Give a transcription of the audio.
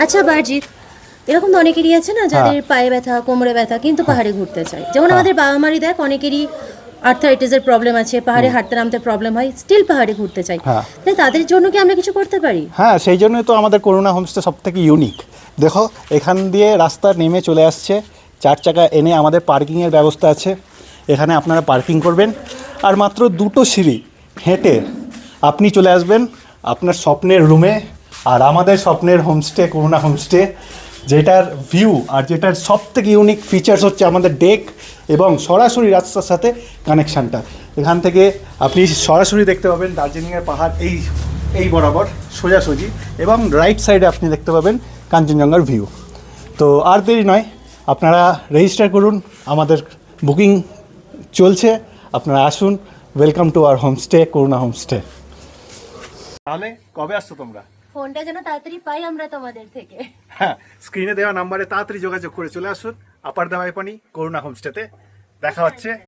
আচ্ছা বারজিৎ, এরকম তো অনেকেরই আছে না যাদের পায়ে ব্যথা, কোমরে ব্যথা, কিন্তু পাহাড়ে ঘুরতে চায়। যেমন আমাদের বাবা মারই দেখ, অনেকেরই আর্থারাইটিসের প্রবলেম আছে, পাহাড়ে হাঁটতে নামতে প্রবলেম হয়, স্টিল পাহাড়ে ঘুরতে চাই। হ্যাঁ। তাই তাদের জন্য কি আমরা কিছু করতে পারি? হ্যাঁ, সেই জন্যই তো আমাদের করুণা হোমস্টে সব থেকে ইউনিক। দেখো, এখান দিয়ে রাস্তা নেমে চলে আসছে, 4 চাকা এনে আমাদের পার্কিংয়ের ব্যবস্থা আছে। এখানে আপনারা পার্কিং করবেন, আর মাত্র 2টো সিঁড়ি হেঁটে আপনি চলে আসবেন আপনার স্বপ্নের রুমে। আর আমাদের স্বপ্নের হোমস্টে করুণা হোমস্টে, যেটার ভিউ আর যেটার সব থেকে ইউনিক ফিচার্স হচ্ছে আমাদের ডেক এবং সরাসরি রাস্তার সাথে কানেকশানটা। এখান থেকে আপনি সরাসরি দেখতে পাবেন দার্জিলিংয়ের পাহাড় এই বরাবর সোজাসুজি, এবং রাইট সাইডে আপনি দেখতে পাবেন কাঞ্চনজঙ্ঘার ভিউ। তো আর দেরি নয়, আপনারা রেজিস্টার করুন, আমাদের বুকিং চলছে, আপনারা আসুন। Welcome to our homestay, Karuna homestay. তাহলে কবে আসছো তোমরা? ফোনটা যেন তাড়াতাড়ি পাই আমরা তোমাদের থেকে। হ্যাঁ, স্ক্রিনে দেওয়া নাম্বারে তাড়াতাড়ি যোগাযোগ করে চলে আসুন আপার দামাইপানি করুণা হোমস্টেতে। দেখা হচ্ছে।